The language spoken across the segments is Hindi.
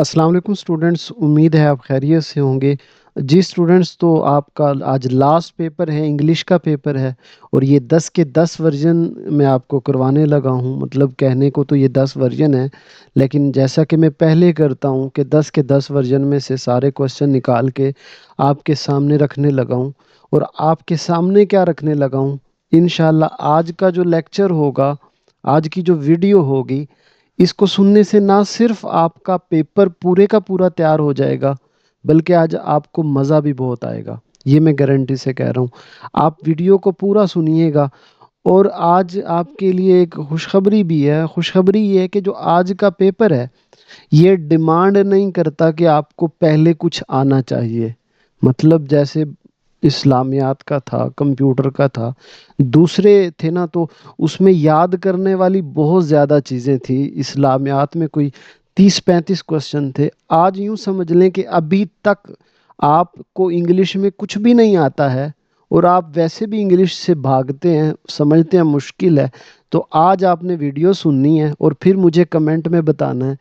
अस्सलाम वालेकुम स्टूडेंट्स, उम्मीद है आप खैरियत से होंगे। जी स्टूडेंट्स, तो आपका आज लास्ट पेपर है, इंग्लिश का पेपर है और ये 10 के 10 वर्जन मैं आपको करवाने लगा हूँ। मतलब कहने को तो ये 10 वर्जन है, लेकिन जैसा कि मैं पहले करता हूँ कि 10 के 10 वर्जन में से सारे क्वेश्चन निकाल के आपके सामने रखने लगा हूँ। और आपके सामने क्या रखने लगा हूँ, इंशाल्लाह आज का जो लेक्चर होगा, आज की जो वीडियो होगी, इसको सुनने से ना सिर्फ आपका पेपर पूरे का पूरा तैयार हो जाएगा, बल्कि आज आपको मज़ा भी बहुत आएगा। ये मैं गारंटी से कह रहा हूँ। आप वीडियो को पूरा सुनिएगा। और आज आपके लिए एक खुशखबरी भी है। खुशखबरी ये है कि जो आज का पेपर है, ये डिमांड नहीं करता कि आपको पहले कुछ आना चाहिए। मतलब जैसे इस्लामियात का था, कंप्यूटर का था, दूसरे थे ना, तो उसमें याद करने वाली बहुत ज़्यादा चीज़ें थी। इस्लामियात में कोई 30-35 क्वेश्चन थे। आज यूँ समझ लें कि अभी तक आपको इंग्लिश में कुछ भी नहीं आता है और आप वैसे भी इंग्लिश से भागते हैं, समझते हैं मुश्किल है। तो आज आपने वीडियो सुननी है और फिर मुझे कमेंट में बताना है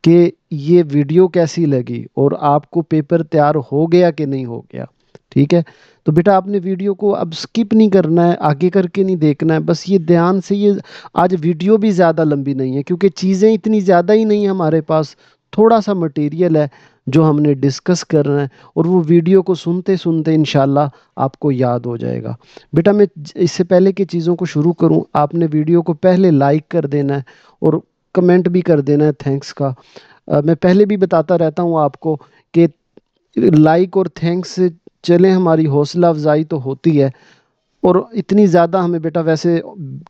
कि ये वीडियो कैसी लगी और आपको पेपर तैयार हो गया कि नहीं हो गया। ठीक है? तो बेटा आपने वीडियो को अब स्किप नहीं करना है, आगे करके नहीं देखना है, बस ये ध्यान से ये। आज वीडियो भी ज़्यादा लंबी नहीं है क्योंकि चीज़ें इतनी ज़्यादा ही नहीं है हमारे पास। थोड़ा सा मटेरियल है जो हमने डिस्कस करना है, और वो वीडियो को सुनते सुनते इंशाल्लाह आपको याद हो जाएगा। बेटा मैं इससे पहले कि चीज़ों को शुरू करूं, आपने वीडियो को पहले लाइक कर देना है और कमेंट भी कर देना है थैंक्स का। मैं पहले भी बताता रहता हूँ आपको कि लाइक और थैंक्स से चलें, हमारी हौसला अफजाई तो होती है। और इतनी ज़्यादा हमें बेटा वैसे,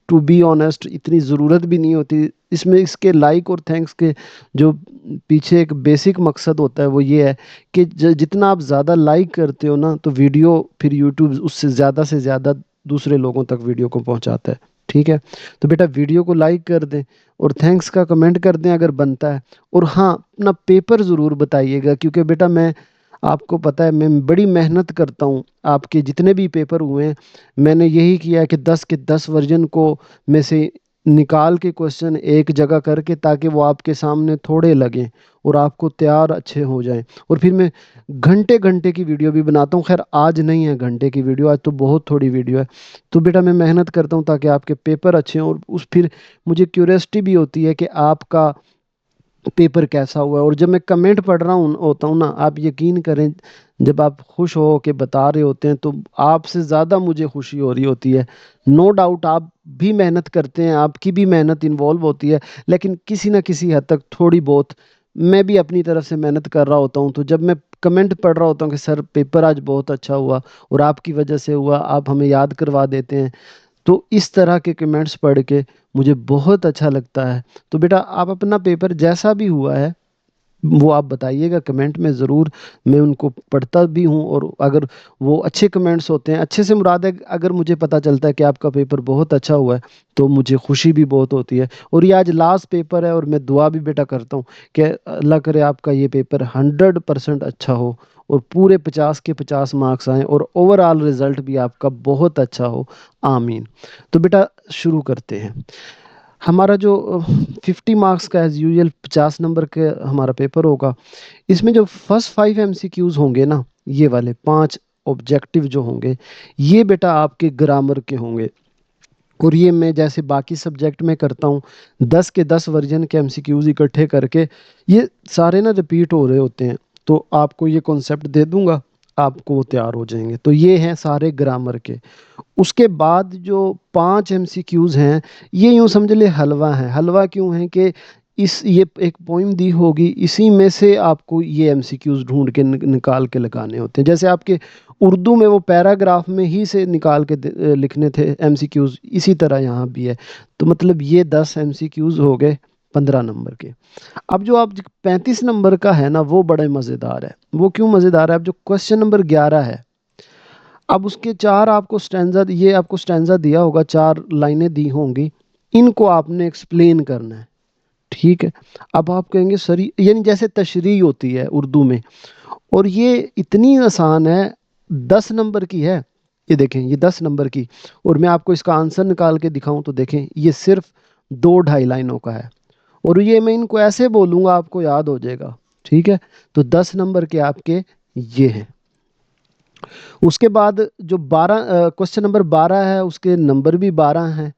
टू बी ऑनेस्ट, इतनी ज़रूरत भी नहीं होती इसमें। इसके लाइक और थैंक्स के जो पीछे एक बेसिक मकसद होता है वो ये है कि जितना आप ज़्यादा लाइक करते हो ना, तो वीडियो फिर यूट्यूब उससे ज़्यादा से ज़्यादा दूसरे लोगों तक वीडियो को पहुंचाता है। ठीक है? तो बेटा वीडियो को लाइक कर दें और थैंक्स का कमेंट कर दें अगर बनता है। और हाँ, अपना पेपर ज़रूर बताइएगा, क्योंकि बेटा मैं, आपको पता है मैं बड़ी मेहनत करता हूँ। आपके जितने भी पेपर हुए हैं, मैंने यही किया है कि 10 के 10 वर्जन को में से निकाल के क्वेश्चन एक जगह करके, ताकि वो आपके सामने थोड़े लगें और आपको तैयार अच्छे हो जाएं। और फिर मैं घंटे घंटे की वीडियो भी बनाता हूँ। खैर आज नहीं है घंटे की वीडियो, आज तो बहुत थोड़ी वीडियो है। तो बेटा मैं मेहनत करता हूँ ताकि आपके पेपर अच्छे हों, और उस फिर मुझे क्यूरियोसिटी भी होती है कि आपका पेपर कैसा हुआ है। और जब मैं कमेंट पढ़ रहा हूँ होता हूँ ना, आप यकीन करें, जब आप खुश हो के बता रहे होते हैं तो आपसे ज़्यादा मुझे खुशी हो रही होती है। नो डाउट आप भी मेहनत करते हैं, आपकी भी मेहनत इन्वॉल्व होती है, लेकिन किसी ना किसी हद तक थोड़ी बहुत मैं भी अपनी तरफ से मेहनत कर रहा होता हूँ। तो जब मैं कमेंट पढ़ रहा होता हूँ कि सर पेपर आज बहुत अच्छा हुआ और आपकी वजह से हुआ, आप हमें याद करवा देते हैं, तो इस तरह के कमेंट्स पढ़ के मुझे बहुत अच्छा लगता है। तो बेटा आप अपना पेपर जैसा भी हुआ है वो आप बताइएगा कमेंट में ज़रूर। मैं उनको पढ़ता भी हूँ, और अगर वो अच्छे कमेंट्स होते हैं, अच्छे से मुराद है अगर मुझे पता चलता है कि आपका पेपर बहुत अच्छा हुआ है, तो मुझे खुशी भी बहुत होती है। और ये आज लास्ट पेपर है और मैं दुआ भी बेटा करता हूँ कि अल्लाह करे आपका ये पेपर 100% अच्छा हो और पूरे 50 के 50 मार्क्स आएँ और ओवरऑल रिजल्ट भी आपका बहुत अच्छा हो। आमीन। तो बेटा शुरू करते हैं। हमारा जो 50 मार्क्स का एज यूजुअल 50 नंबर के हमारा पेपर होगा। इसमें जो फर्स्ट 5 एमसीक्यूज होंगे ना, ये वाले 5 ऑब्जेक्टिव जो होंगे, ये बेटा आपके ग्रामर के होंगे। और ये मैं जैसे बाकी सब्जेक्ट में करता हूँ, 10 के 10 वर्जन के एमसीक्यूज इकट्ठे करके ये सारे ना रिपीट हो रहे होते हैं। तो आपको ये कॉन्सेप्ट दे दूंगा, आपको वो तैयार हो जाएंगे। तो ये हैं सारे ग्रामर के। उसके बाद जो 5 एमसीक्यूज हैं, ये यूं समझ ले हलवा है। हलवा क्यों है कि इस ये एक पोइम दी होगी, इसी में से आपको ये एमसीक्यूज ढूंढ के निकाल के लगाने होते हैं। जैसे आपके उर्दू में वो पैराग्राफ में ही से निकाल के लिखने थे एमसीक्यूज, इसी तरह यहाँ भी है। तो मतलब ये 10 एमसीक्यूज हो गए 15 नंबर के। अब जो आप 35 नंबर का है ना, वो बड़े मज़ेदार है। वो क्यों मज़ेदार है? अब जो क्वेश्चन नंबर 11 है, अब उसके चार आपको स्टैंजा, ये आपको स्टैंजा दिया होगा, 4 लाइनें दी होंगी, इनको आपने एक्सप्लेन करना है। ठीक है? अब आप कहेंगे सर यानी जैसे तशरीह होती है उर्दू में, और ये इतनी आसान है, 10 नंबर की है। ये देखें, ये 10 नंबर की, और मैं आपको इसका आंसर निकाल के दिखाऊं तो देखें, ये सिर्फ 2 ढाई लाइनों का है। और ये मैं इनको ऐसे बोलूंगा आपको याद हो जाएगा। ठीक है, तो 10 नंबर के आपके ये हैं। उसके बाद जो 12 क्वेश्चन नंबर 12 है उसके नंबर भी 12 हैं।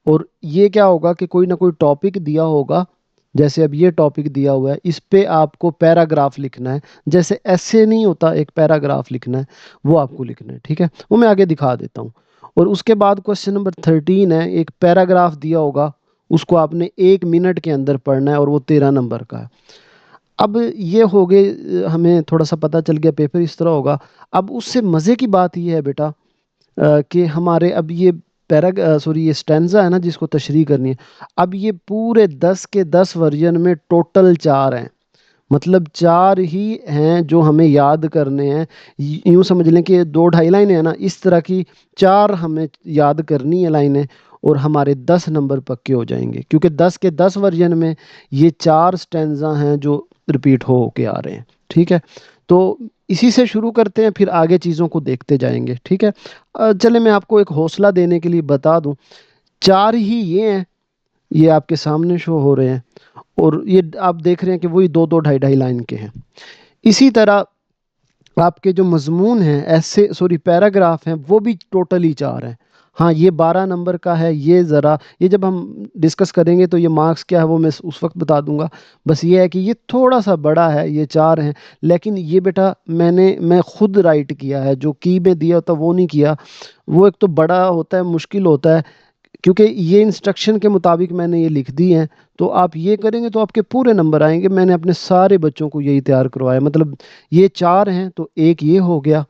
और ये क्या होगा कि कोई ना कोई टॉपिक दिया होगा, जैसे अब ये टॉपिक दिया हुआ है, इस पे आपको पैराग्राफ लिखना है। जैसे ऐसे नहीं होता, एक पैराग्राफ लिखना है, वो आपको लिखना है। ठीक है, वो मैं आगे दिखा देता हूँ। और उसके बाद क्वेश्चन नंबर 13 है, एक पैराग्राफ दिया होगा, उसको आपने 1 मिनट के अंदर पढ़ना है और वो 13 नंबर का है। अब ये हो गए, हमें थोड़ा सा पता चल गया पेपर इस तरह होगा। अब उससे मज़े की बात ये है बेटा, कि हमारे अब ये सॉरी ये स्टैंजा है ना जिसको तशरीह करनी है, अब ये पूरे 10 के 10 वर्जन में टोटल 4 हैं। मतलब 4 ही हैं जो हमें याद करने हैं। यूं समझ लें कि 2 ढाई लाइनें हैं ना, इस तरह की 4 हमें याद करनी है लाइनें, और हमारे 10 नंबर पक्के हो जाएंगे, क्योंकि 10 के 10 वर्जन में ये 4 स्टैंजा हैं जो रिपीट हो के आ रहे हैं। ठीक है, तो इसी से शुरू करते हैं, फिर आगे चीज़ों को देखते जाएंगे। ठीक है, चले मैं आपको एक हौसला देने के लिए बता दूं, 4 ही ये हैं, ये आपके सामने शो हो रहे हैं, और ये आप देख रहे हैं कि वही 2 2 ढाई ढाई लाइन के हैं। इसी तरह आपके जो मजमून हैं, ऐसे सॉरी पैराग्राफ हैं, वो भी टोटली 4 हैं। हाँ, ये 12 नंबर का है। ये ज़रा ये जब हम डिस्कस करेंगे तो ये मार्क्स क्या है वो मैं उस वक्त बता दूंगा। बस ये है कि ये थोड़ा सा बड़ा है, ये 4 हैं। लेकिन ये बेटा मैं खुद राइट किया है, जो की में दिया होता वो नहीं किया। वो एक तो बड़ा होता है, मुश्किल होता है, क्योंकि ये इंस्ट्रक्शन के मुताबिक मैंने ये लिख दी हैं। तो आप ये करेंगे तो आपके पूरे नंबर आएंगे। मैंने अपने सारे बच्चों को यही तैयार करवाया। मतलब ये 4 हैं तो एक ये हो गया,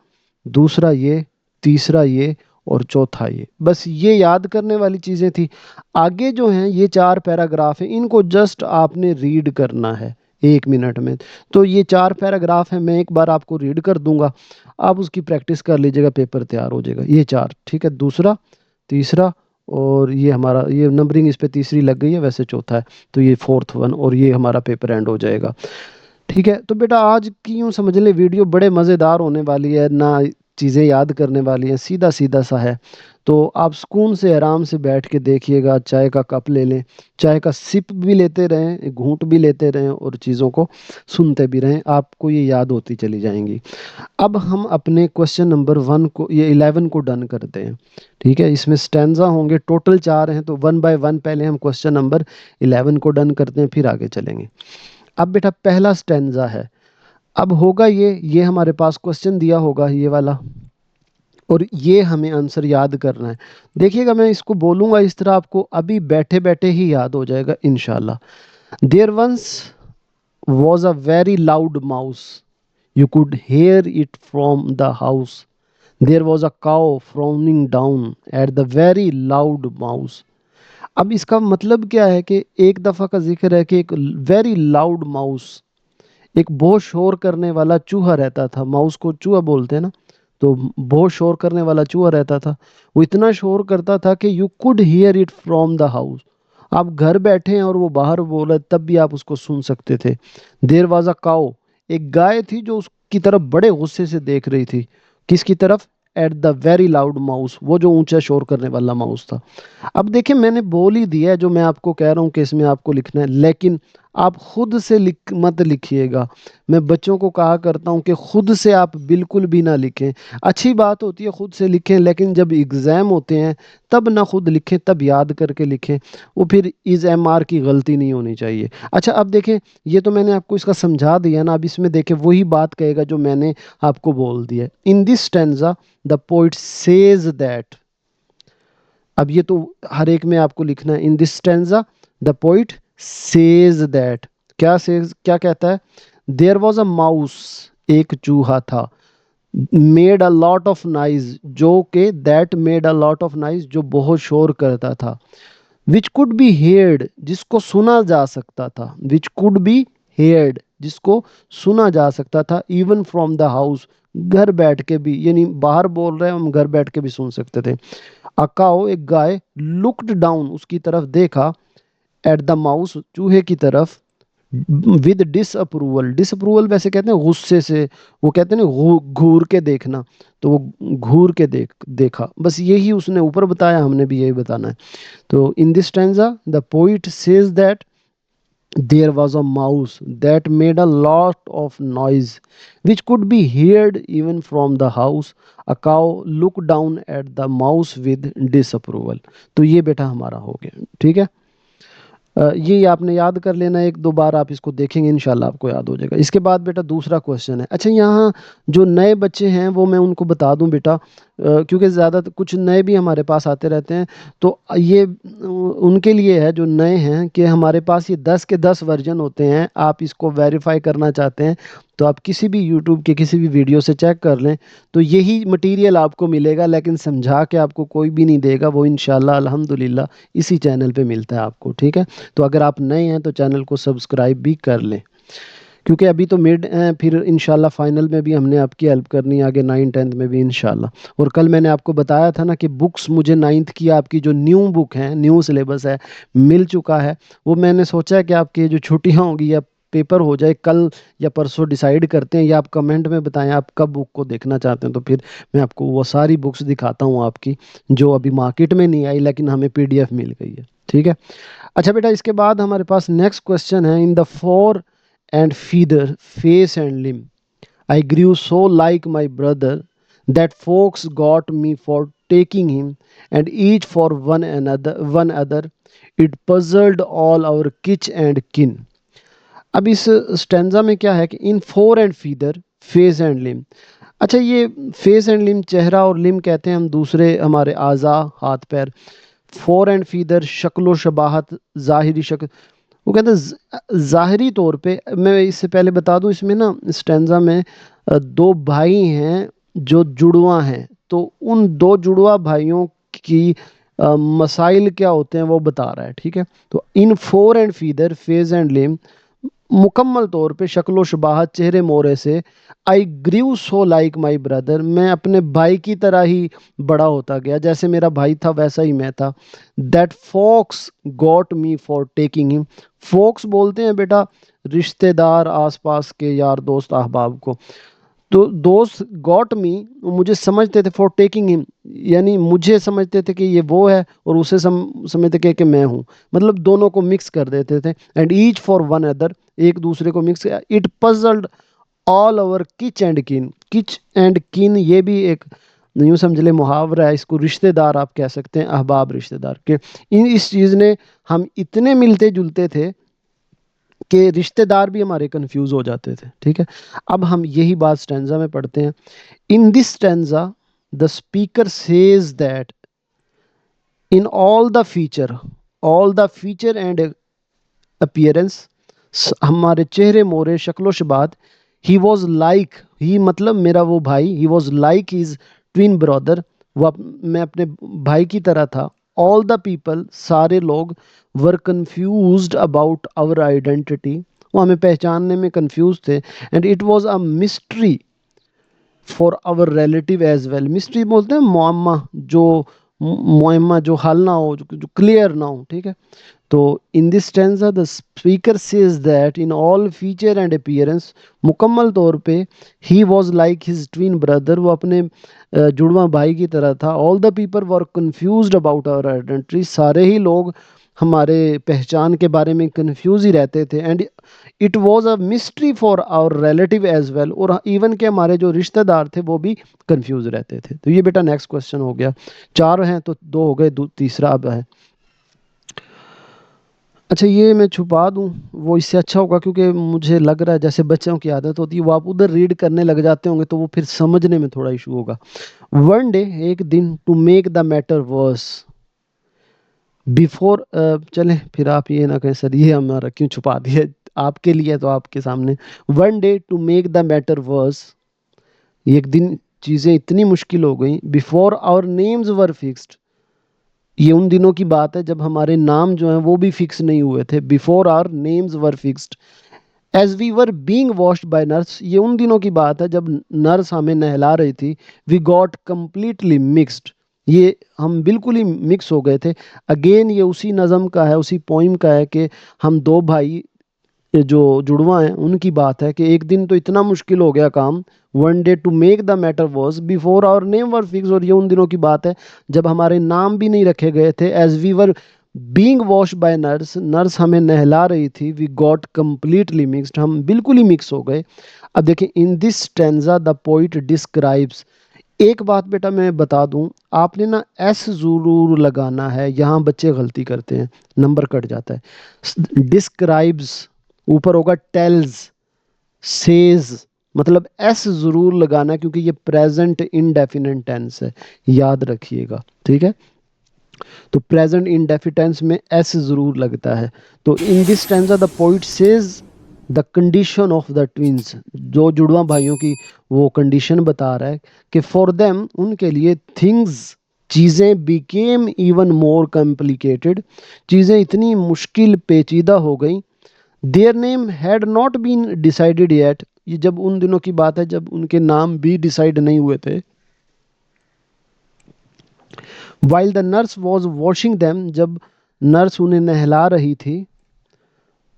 दूसरा ये, तीसरा ये, और चौथा ये। बस ये याद करने वाली चीज़ें थी। आगे जो हैं ये 4 पैराग्राफ हैं, इनको जस्ट आपने रीड करना है 1 मिनट में। तो ये 4 पैराग्राफ हैं, मैं एक बार आपको रीड कर दूंगा, आप उसकी प्रैक्टिस कर लीजिएगा, पेपर तैयार हो जाएगा। ये 4, ठीक है, दूसरा, तीसरा, और ये हमारा ये नंबरिंग इस पे तीसरी लग गई है, वैसे चौथा है, तो ये फोर्थ वन, और ये हमारा पेपर एंड हो जाएगा। ठीक है, तो बेटा आज की यूँ समझ ले वीडियो बड़े मज़ेदार होने वाली है ना, चीज़ें याद करने वाली हैं, सीधा सीधा सा है। तो आप सुकून से आराम से बैठ के देखिएगा, चाय का कप ले लें, चाय का सिप भी लेते रहें, एक घूंट भी लेते रहें, और चीज़ों को सुनते भी रहें, आपको ये याद होती चली जाएंगी। अब हम अपने क्वेश्चन नंबर 1 को, ये 11 को डन करते हैं। ठीक है, इसमें स्टैंजा होंगे, टोटल 4 हैं, तो 1 बाय 1 पहले हम क्वेश्चन नंबर 11 को डन करते हैं, फिर आगे चलेंगे। अब बेटा पहला स्टैंजा है। अब होगा ये हमारे पास क्वेश्चन दिया होगा ये वाला, और ये हमें आंसर याद करना है। देखिएगा, मैं इसको बोलूंगा इस तरह, आपको अभी बैठे बैठे ही याद हो जाएगा इंशाल्लाह। There once was a very loud mouse. You could hear it from the house. There was a cow frowning down at the very loud mouse. अब इसका मतलब क्या है कि एक दफ़ा का जिक्र है कि एक वेरी लाउड माउस, एक बहुत शोर करने वाला चूहा रहता था। माउस को चूहा बोलते हैं ना, तो बहुत शोर करने वाला चूहा रहता था। वो इतना शोर करता था कि you could hear it from the house. आप घर बैठे हैं और वो बाहर बोल रहा है, तब भी आप उसको सुन सकते थे। देयर वाज अ काऊ, एक गाय थी जो उसकी तरफ बड़े गुस्से से देख रही थी। किसकी तरफ? At the very loud mouse, वो जो ऊंचा शोर करने वाला माउस था। अब देखिए, मैंने बोल ही दिया है जो मैं आपको कह रहा हूँ कि इसमें आपको लिखना है, लेकिन आप खुद से मत लिखिएगा। मैं बच्चों को कहा करता हूँ कि खुद से आप बिल्कुल भी ना लिखें। अच्छी बात होती है खुद से लिखें, लेकिन जब एग्ज़ाम होते हैं तब ना खुद लिखें, तब याद करके लिखें। वो फिर इस MR की गलती नहीं होनी चाहिए। अच्छा, अब देखें, ये तो मैंने आपको इसका समझा दिया ना। अब इसमें देखें, वही बात कहेगा जो मैंने आपको बोल दिया। In this stanza the poet says that. अब ये तो हर एक में आपको लिखना है। In this stanza the poet says that, क्या सेज, क्या कहता है? देयर वॉज अ माउस, एक चूहा था, made a lot of noise, जो के that made a lot of noise, जो बहुत शोर करता था। विच कुड बी हेयर्ड, जिसको सुना जा सकता था। विच कुड बी हेयर्ड, जिसको सुना जा सकता था। इवन फ्रॉम द हाउस, घर बैठ के भी, यानी बाहर बोल रहे हैं हम, घर बैठ के भी सुन सकते थे। अकाओ, एक गाय, लुक्ड डाउन, उसकी तरफ देखा, एट द माउस, चूहे की तरफ, विद डिसअप्रूवल, डिसअप्रूवल वैसे कहते हैं गुस्से से, वो कहते हैं ना घूर के देखना, तो वो घूर के देखा। बस यही उसने ऊपर बताया, हमने भी यही बताना है। तो in this stanza the poet says that There was a mouse that made a lot of noise, which could be heard even from the house. A cow looked down at the mouse with disapproval. तो ये बेटा हमारा हो गया, ठीक है। ये आपने याद कर लेना, एक दो बार आप इसको देखेंगे, इंशाल्लाह आपको याद हो जाएगा। इसके बाद बेटा दूसरा क्वेश्चन है। अच्छा, यहाँ जो नए बच्चे हैं वो मैं उनको बता दूं बेटा, क्योंकि ज़्यादा कुछ नए भी हमारे पास आते रहते हैं, तो ये उनके लिए है जो नए हैं, कि हमारे पास ये 10 के 10 वर्जन होते हैं। आप इसको वेरीफाई करना चाहते हैं तो आप किसी भी यूट्यूब के किसी भी वीडियो से चेक कर लें, तो यही मटेरियल आपको मिलेगा, लेकिन समझा के आपको कोई भी नहीं देगा। वो इंशाल्लाह अल्हम्दुलिल्लाह इसी चैनल पे मिलता है आपको, ठीक है। तो अगर आप नए हैं तो चैनल को सब्सक्राइब भी कर लें, क्योंकि अभी तो मिड हैं, फिर इंशाल्लाह फाइनल में भी हमने आपकी हेल्प करनी है, आगे 9th 10th में भी इंशाल्लाह। और कल मैंने आपको बताया था ना कि बुक्स मुझे 9th की आपकी जो न्यू बुक है, न्यू सिलेबस है, मिल चुका है। वो मैंने सोचा है कि आपकी जो छुट्टियां होंगी या पेपर हो जाए कल या परसों, डिसाइड करते हैं, या आप कमेंट में बताएं आप कब बुक को देखना चाहते हैं, तो फिर मैं आपको वो सारी बुक्स दिखाता हूँ आपकी, जो अभी मार्केट में नहीं आई लेकिन हमें पीडीएफ मिल गई है, ठीक है। अच्छा बेटा, इसके बाद हमारे पास नेक्स्ट क्वेश्चन है। In the four and feather, face and limb, I grew so like my brother that folks got me for taking him, and each for one other. It puzzled all our kith and kin. अब इस स्टेंजा में क्या है कि in form and feature, face and limb. अच्छा, ये फेस एंड लिम चेहरा और लिम कहते हैं हम दूसरे हमारे आज़ा, हाथ पैर। फोर एंड फीदर शक्लो शबाहत, ज़ाहिरी शक्ल। वो कहते हैं ज़ाहिरी तौर पे, मैं इससे पहले बता दूं, इसमें ना स्टेंजा में दो भाई हैं जो जुड़वा हैं, तो उन दो जुड़वा भाइयों की मसाइल क्या होते हैं वो बता रहा है, ठीक है। तो in form and feature, face and limb, मुकम्मल तौर पे शक्लो शबाहत, चेहरे मोहरे से। I grieve so like my brother, मैं अपने भाई की तरह ही बड़ा होता गया, जैसे मेरा भाई था वैसा ही मैं था। That fox got me for taking him. Fox बोलते हैं बेटा रिश्तेदार, आसपास के यार दोस्त अहबाब को। तो दोस्त गॉट मी, मुझे समझते थे, फॉर टेकिंग हिम यानी मुझे समझते थे कि ये वो है, और उसे समझते थे कि मैं हूँ, मतलब दोनों को मिक्स कर देते थे। And each for one other, एक दूसरे को mix. It puzzled all over किच एंड किन। किच एंड किन ये भी एक यूं समझ ले मुहावरा है, इसको रिश्तेदार आप कह सकते हैं, अहबाब रिश्तेदार के। इस चीज़ ने हम इतने मिलते जुलते थे कि रिश्तेदार भी हमारे कंफ्यूज हो जाते थे, ठीक है। अब हम यही बात स्टैंजा में पढ़ते हैं। In this stanza the speaker says that in all the feature and appearance, हमारे चेहरे मोरे शक्लो शबात। ही वॉज लाइक, ही मतलब मेरा वो भाई, ही was like his twin brother, मैं अपने भाई की तरह था। ऑल द पीपल, सारे लोग, were confused about our identity, वो हमें पहचानने में कंफ्यूज थे। And it was a mystery for our relative as well. Mystery बोलते हैं मुअम्मा, जो मुअम्मा जो हल ना हो, जो क्लियर ना हो, ठीक है। तो in this stanza the speaker says that in all feature and appearance, मुकम्मल तौर पे, he was like his twin brother, वो अपने जुड़वा भाई की तरह था। All the people were confused about our identity, सारे ही लोग हमारे पहचान के बारे में कंफ्यूज ही रहते थे। And it was a mystery for our relative as well, और इवन के हमारे जो रिश्तेदार थे वो भी कंफ्यूज रहते थे। तो ये बेटा नेक्स्ट क्वेश्चन हो गया। चार हैं तो दो हो गए, तीसरा अब है। अच्छा, ये मैं छुपा दूं, वो इससे अच्छा होगा, क्योंकि मुझे लग रहा है जैसे बच्चों की आदत होती है, वो आप उधर रीड करने लग जाते होंगे तो वो फिर समझने में थोड़ा इशू होगा। वन डे, एक दिन, to make the matter worse, before, चलें फिर आप ये ना कहें सर ये हमारा क्यों छुपा दिया, आपके लिए तो आपके सामने। One day to make the matter worse, एक दिन चीज़ें इतनी मुश्किल हो गई। Before our names were fixed, ये उन दिनों की बात है जब हमारे नाम जो हैं वो भी फिक्स नहीं हुए थे। Before our names were fixed, as we were being washed by nurse, ये उन दिनों की बात है जब नर्स हमें नहला रही थी। वी गॉट कम्प्लीटली मिक्स्ड, ये हम बिल्कुल ही मिक्स हो गए थे। अगेन ये उसी नज़म का है, उसी पोइम का है कि हम दो भाई जो जुड़वा हैं उनकी बात है कि एक दिन तो इतना मुश्किल हो गया काम। One day to make the matter was before our name were fix, और ये उन दिनों की बात है जब हमारे नाम भी नहीं रखे गए थे। As we were being wash by nurse, nurse हमें नहला रही थी, वी गॉट कंप्लीटली मिक्स्ड, हम बिल्कुल ही मिक्स हो गए। अब देखिए, in this stanza the poet describes, एक बात बेटा मैं बता दूं, आपने ना एस जरूर लगाना है, यहाँ बच्चे गलती करते हैं, नंबर कट जाता है। डिस्क्राइब्स ऊपर होगा टेल्स, सेज, मतलब एस जरूर लगाना है क्योंकि ये प्रेजेंट इंडेफिनिट टेंस है, याद रखिएगा, ठीक है। तो प्रेजेंट इंडेफिनिट में एस जरूर लगता है। तो in this stanza the poet says the condition of the twins, जो जुड़वा भाइयों की वो कंडीशन बता रहा है कि फॉर देम, उनके लिए, थिंग्स, चीज़ें, बिकेम इवन मोर कॉम्प्लिकेटेड, चीज़ें इतनी मुश्किल पेचीदा हो गई। Their name had not been decided yet, ये जब उन दिनों की बात है जब उनके नाम भी डिसाइड नहीं हुए थे। While the nurse was washing them, जब नर्स उन्हें नहला रही थी,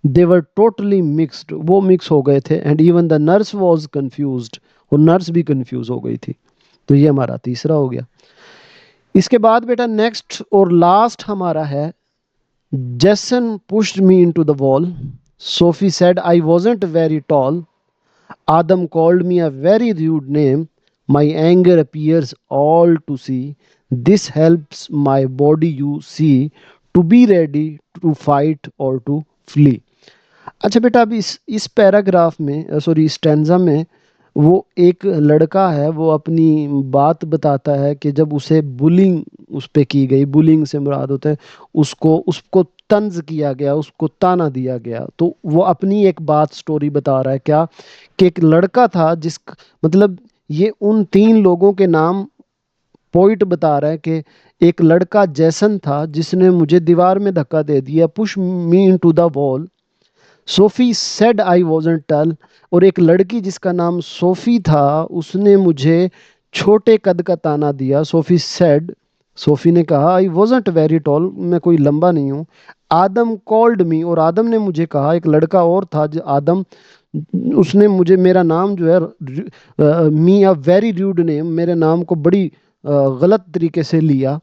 दे वर टोटली मिक्सड, वो मिक्स हो गए थे। And even the nurse was confused, और नर्स भी कंफ्यूज हो गई थी। तो ये हमारा तीसरा हो गया। इसके बाद बेटा नेक्स्ट और लास्ट हमारा है, Jason pushed me into the wall, Sophie said I wasn't very tall, Adam called me a very rude name. My anger appears all to see. This helps my body, you see, to be ready to fight or to flee. अच्छा बेटा, अब इस पैराग्राफ में, सॉरी, स्टैंजा में, वो एक लड़का है, वो अपनी बात बताता है कि जब उसे बुलिंग उस पे की गई, बुलिंग से मुराद होता है उसको उसको तंज किया गया, उसको ताना दिया गया। तो वो अपनी एक बात स्टोरी बता रहा है, क्या कि एक लड़का था जिस, मतलब ये उन तीन लोगों के नाम पॉइंट बता रहा है कि एक लड़का जैसन था जिसने मुझे दीवार में धक्का दे दिया, push me into the wall, Sophie said I wasn't टल, और एक लड़की जिसका नाम सोफी था उसने मुझे छोटे कद का ताना दिया। सोफी सेड, सोफी ने कहा, आई वॉजंट वेरी टॉल, मैं कोई लंबा नहीं हूँ। आदम कॉल्ड मी, और आदम ने मुझे कहा, एक लड़का और था जो आदम, उसने मुझे, मेरा नाम जो है, मी अ वेरी र्यूड नेम, मेरे नाम को बड़ी गलत तरीके से लिया।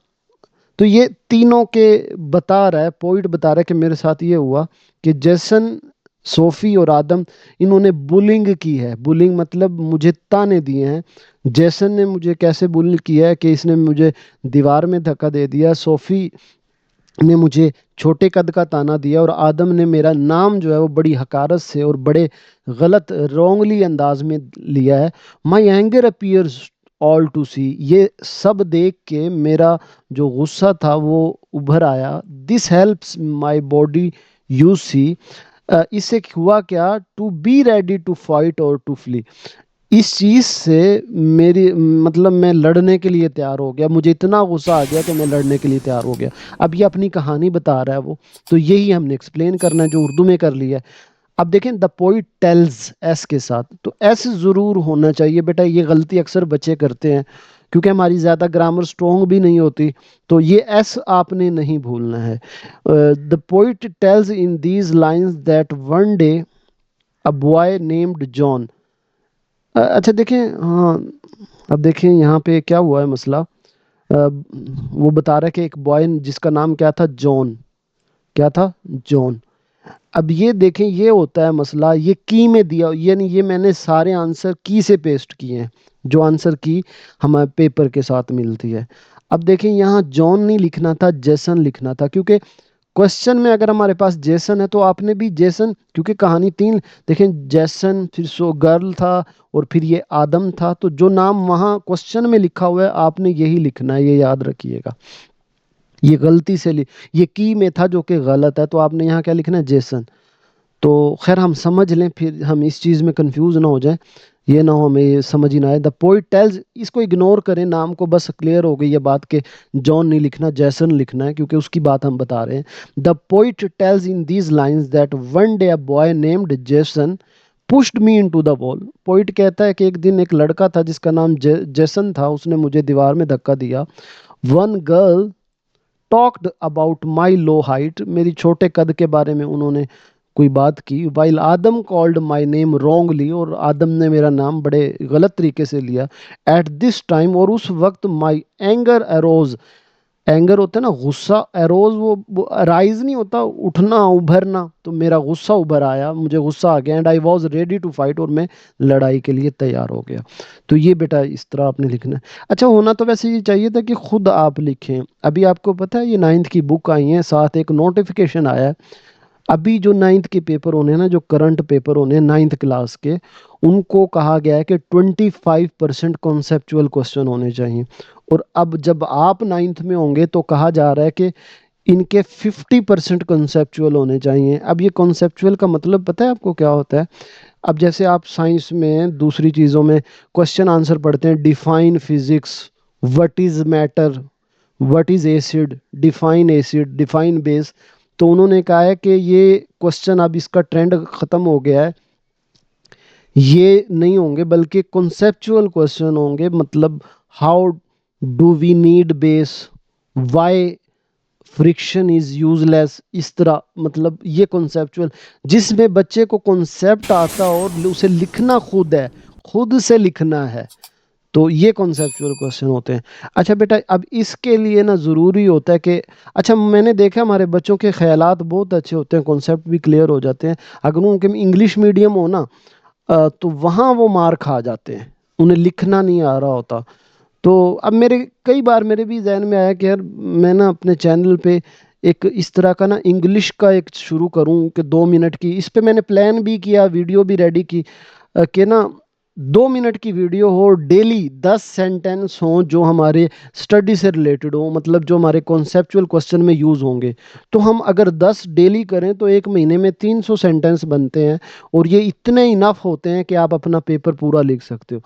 तो ये तीनों के बता रहा है, पॉइंट बता रहा है कि मेरे साथ ये हुआ कि जैसन, सोफी और आदम, इन्होंने बुलिंग की है। बुलिंग मतलब मुझे ताने दिए हैं। जैसन ने मुझे कैसे बुल किया है कि इसने मुझे दीवार में धक्का दे दिया, सोफी ने मुझे छोटे कद का ताना दिया, और आदम ने मेरा नाम जो है वो बड़ी हकारत से और बड़े गलत रॉन्गली अंदाज में लिया है। My anger appears all to see, ये सब देख के मेरा जो गुस्सा था वो उभर आया। This helps my body, you see, इससे हुआ क्या, to be ready to fight or to flee, इस चीज से मेरी, मतलब मैं लड़ने के लिए तैयार हो गया, मुझे इतना गुस्सा आ गया कि मैं लड़ने के लिए तैयार हो गया। अब ये अपनी कहानी बता रहा है वो, तो यही हमने एक्सप्लेन करना है जो उर्दू में कर लिया है। अब देखें, द पोइट टेल्स, एस के साथ, तो एस जरूर होना चाहिए बेटा, ये गलती अक्सर बच्चे करते हैं क्योंकि हमारी ज़्यादा ग्रामर स्ट्रोंग भी नहीं होती। तो ये एस आपने नहीं भूलना है। The poet tells in these lines that one day a boy named John, अच्छा देखें, हाँ, अब देखें यहाँ पे क्या हुआ है मसला। वो बता रहा है कि एक बॉय जिसका नाम क्या था, जॉन, क्या था, जॉन। अब ये देखें, ये होता है मसला, ये की में दिया, यानी ये मैंने सारे आंसर की से पेस्ट किए हैं, जो आंसर की हमारे पेपर के साथ मिलती है। अब देखें, यहाँ जॉन नहीं लिखना था, जेसन लिखना था, क्योंकि क्वेश्चन में अगर हमारे पास जेसन है तो आपने भी जेसन, क्योंकि कहानी तीन, देखें, जेसन, फिर सो गर्ल था, और फिर ये आदम था, तो जो नाम वहाँ क्वेश्चन में लिखा हुआ है आपने यही लिखना है, ये याद रखिएगा। ये गलती से ये की में था जो कि गलत है, तो आपने यहाँ क्या लिखना है, जेसन। तो खैर हम समझ लें, फिर हम इस चीज़ में कंफ्यूज ना हो जाए, ये ना हो हमें ये समझ ही ना आए। द पोइट टेल्स, इसको इग्नोर करें, नाम को, बस क्लियर हो गई ये बात कि जॉन नहीं लिखना, जैसन लिखना है, क्योंकि उसकी बात हम बता रहे हैं। The poet tells in these lines that one day a boy named Jason pushed me into the wall, poet कहता है कि एक दिन एक लड़का था जिसका नाम जेसन था, उसने मुझे दीवार में धक्का दिया। One girl talked about my low height, मेरी छोटे कद के बारे में उन्होंने कोई बात की। While Adam called my name wrongly, और आदम ने मेरा नाम बड़े गलत तरीके से लिया। एट दिस टाइम, और उस वक्त, माई एंगर अरोज, एंगर होता है ना गुस्सा, एरोज वो राइज नहीं होता, उठना उभरना, तो मेरा गुस्सा उभर आया, मुझे गुस्सा आ गया, and I was ready to fight, और मैं लड़ाई के लिए तैयार हो गया। तो ये बेटा इस तरह आपने लिखना है। अच्छा, होना तो वैसे ये चाहिए था कि खुद आप लिखें। अभी आपको पता है ये 9th की बुक आई है, साथ एक नोटिफिकेशन आया है। अभी जो 9th के पेपर होने हैं ना, जो करंट पेपर होने हैं 9th क्लास के, उनको कहा गया है कि 25% कॉन्सेप्चुअल क्वेश्चन होने चाहिए। और अब जब आप 9th में होंगे तो कहा जा रहा है कि इनके 50% कॉन्सेप्चुअल होने चाहिए। अब ये कॉन्सेप्चुअल का मतलब पता है आपको क्या होता है? अब जैसे आप साइंस में दूसरी चीज़ों में क्वेश्चन आंसर पढ़ते हैं, define physics, what is matter, what is acid, define base. तो उन्होंने कहा है कि ये क्वेश्चन अब इसका ट्रेंड ख़त्म हो गया है, ये नहीं होंगे, बल्कि कॉन्सेप्चुअल क्वेश्चन होंगे। मतलब how do we need base, why friction is useless, इस तरह। मतलब ये कॉन्सेप्चुअल, जिसमें बच्चे को कॉन्सेप्ट आता हो और उसे लिखना खुद है, खुद से लिखना है, तो ये कॉन्सेप्चुअल क्वेश्चन होते हैं। अच्छा बेटा, अब इसके लिए ना ज़रूरी होता है कि, अच्छा मैंने देखा हमारे बच्चों के ख्यालात बहुत अच्छे होते हैं, कॉन्सेप्ट भी क्लियर हो जाते हैं। अगर उनके इंग्लिश मीडियम हो ना, तो वहाँ वो मार खा जाते हैं, उन्हें लिखना नहीं आ रहा होता। तो अब मेरे कई बार मेरे भी जहन में आया कि यार मैं ना अपने चैनल पे एक इस तरह का ना इंग्लिश का एक शुरू करूं कि 2 मिनट की, इस पे मैंने प्लान भी किया, वीडियो भी रेडी की, कि ना 2 मिनट की वीडियो हो, डेली 10 सेंटेंस हो जो हमारे स्टडी से रिलेटेड हो, मतलब जो हमारे कॉन्सेप्चुअल क्वेश्चन में यूज़ होंगे। तो हम अगर 10 डेली करें तो एक महीने में 300 सेंटेंस बनते हैं, और ये इतने इनफ होते हैं कि आप अपना पेपर पूरा लिख सकते हो।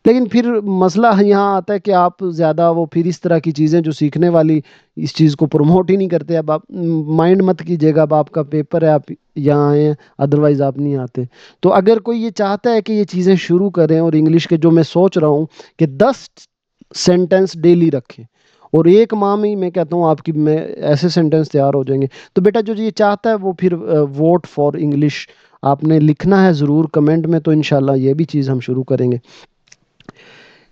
लेकिन फिर मसला यहाँ आता है कि आप ज़्यादा वो फिर इस तरह की चीज़ें जो सीखने वाली, इस चीज़ को प्रमोट ही नहीं करते। अब आप माइंड मत कीजिएगा, अब आपका पेपर है, आप यहाँ आए हैं, अदरवाइज़ आप नहीं आते। तो अगर कोई ये चाहता है कि ये चीज़ें शुरू करें, और इंग्लिश के जो मैं सोच रहा हूँ कि 10 सेंटेंस डेली रखें, और एक माह में ही मैं कहता हूँ आपकी मैं ऐसे सेंटेंस तैयार हो जाएंगे। तो बेटा जो ये चाहता है वो फिर वोट फॉर इंग्लिश आपने लिखना है ज़रूर कमेंट में, तो इंशाल्लाह ये भी चीज़ हम शुरू करेंगे।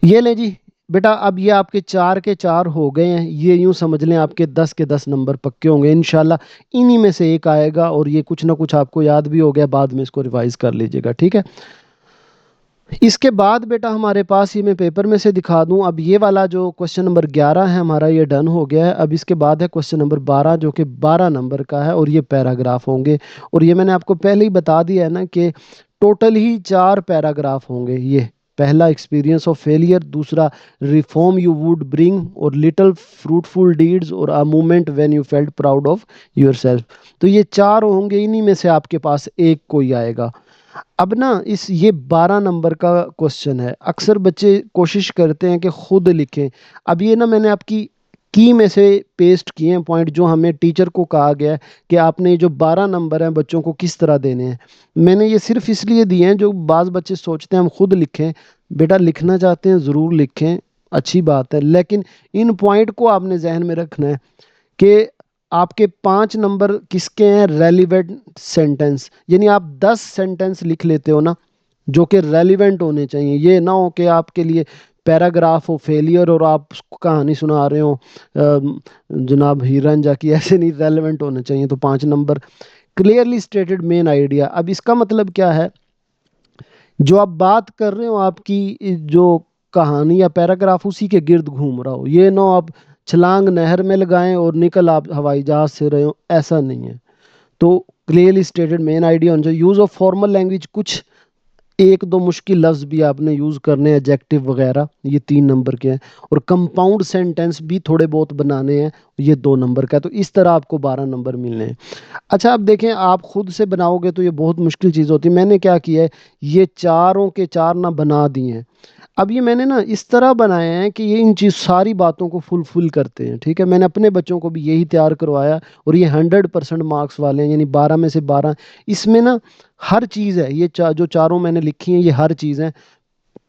ये ले जी बेटा, अब ये आपके 4 के 4 हो गए हैं, ये यूं समझ लें आपके 10 के 10 नंबर पक्के होंगे इंशाल्लाह। इन्हीं में से एक आएगा, और ये कुछ ना कुछ आपको याद भी हो गया, बाद में इसको रिवाइज कर लीजिएगा, ठीक है। इसके बाद बेटा हमारे पास, ये मैं पेपर में से दिखा दूं, अब ये वाला जो क्वेश्चन नंबर 11 है हमारा, ये डन हो गया है। अब इसके बाद है क्वेश्चन नंबर 12, जो कि 12 नंबर का है, और ये पैराग्राफ होंगे। और ये मैंने आपको पहले ही बता दिया है ना कि टोटल ही 4 पैराग्राफ होंगे। ये पहला एक्सपीरियंस ऑफ फेलियर, दूसरा रिफॉर्म यू वुड ब्रिंग, और लिटिल फ्रूटफुल डीड्स, और a moment when you felt proud of yourself. तो ये 4 होंगे, इन्हीं में से आपके पास एक कोई आएगा। अब ना इस ये 12 नंबर का क्वेश्चन है, अक्सर बच्चे कोशिश करते हैं कि खुद लिखें। अब ये ना मैंने आपकी की में से पेस्ट किए हैं पॉइंट, जो हमें टीचर को कहा गया है कि आपने जो 12 नंबर हैं बच्चों को किस तरह देने हैं। मैंने ये सिर्फ इसलिए दिए हैं, जो बाज़ बच्चे सोचते हैं हम खुद लिखें। बेटा लिखना चाहते हैं ज़रूर लिखें, अच्छी बात है, लेकिन इन पॉइंट को आपने जहन में रखना है कि आपके 5 नंबर किसके हैं, रेलिवेंट सेंटेंस। यानी आप 10 सेंटेंस लिख लेते हो ना, जो कि रेलिवेंट होने चाहिए। ये ना हो कि आपके लिए पैराग्राफ हो फेलियर, और आप उसको कहानी सुना रहे हो जनाब हीरन जा की, ऐसे नहीं, रेलिवेंट होने चाहिए। तो 5 number, clearly stated main idea. अब इसका मतलब क्या है, जो आप बात कर रहे हो, आपकी जो कहानी या पैराग्राफ उसी के गिर्द घूम रहा हो। ये ना आप छलांग नहर में लगाएं और निकल आप हवाई जहाज से रहे हो, ऐसा नहीं है। तो क्लियरली स्टेटेड मेन आइडिया होना चाहिए। यूज़ ऑफ फॉर्मल लैंग्वेज, कुछ एक दो मुश्किल लफ्ज़ भी आपने यूज़ करने हैं, एडजेक्टिव वगैरह, ये 3 नंबर के हैं। और कंपाउंड सेंटेंस भी थोड़े बहुत बनाने हैं, ये 2 नंबर का है। तो इस तरह आपको 12 नंबर मिलने हैं। अच्छा, अब देखें, आप खुद से बनाओगे तो ये बहुत मुश्किल चीज़ होती है। मैंने क्या किया है, ये चारों के चार ना बना दिए हैं। अब ये मैंने ना इस तरह बनाए हैं कि ये इन चीज़ सारी बातों को फुलफिल करते हैं, ठीक है। मैंने अपने बच्चों को भी यही तैयार करवाया, और ये 100% मार्क्स वाले हैं, यानी 12 में से 12। इसमें ना हर चीज़ है, ये जो चारों मैंने लिखी हैं, ये हर चीज़ है।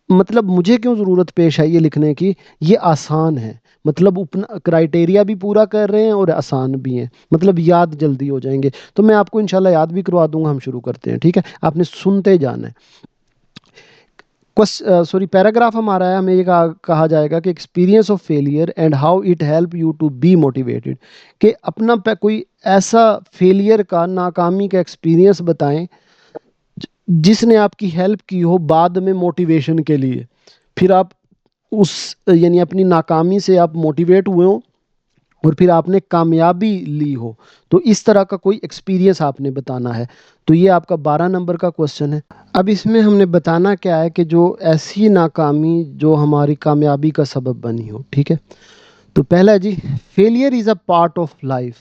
मतलब मुझे क्यों ज़रूरत पेश आई ये लिखने की, ये आसान है, मतलब अपना क्राइटेरिया भी पूरा कर रहे हैं, और आसान भी हैं, मतलब याद जल्दी हो जाएंगे। तो मैं आपको इंशाल्लाह याद भी करवा दूंगा। हम शुरू करते हैं, ठीक है, आपने सुनते जाना है। सॉरी पैराग्राफ हमारा है, हमें ये कहा जाएगा कि experience of failure and how it help you to be motivated, कि अपना कोई ऐसा फेलियर का, नाकामी का एक्सपीरियंस बताएं जिसने आपकी हेल्प की हो बाद में मोटिवेशन के लिए, फिर आप उस यानी अपनी नाकामी से आप मोटिवेट हुए हो और फिर आपने कामयाबी ली हो, तो इस तरह का कोई एक्सपीरियंस आपने बताना है। तो ये आपका 12 नंबर का क्वेश्चन है। अब इसमें हमने बताना क्या है कि जो ऐसी नाकामी जो हमारी कामयाबी का सबब बनी हो, ठीक है। तो पहला जी, failure is a part of life.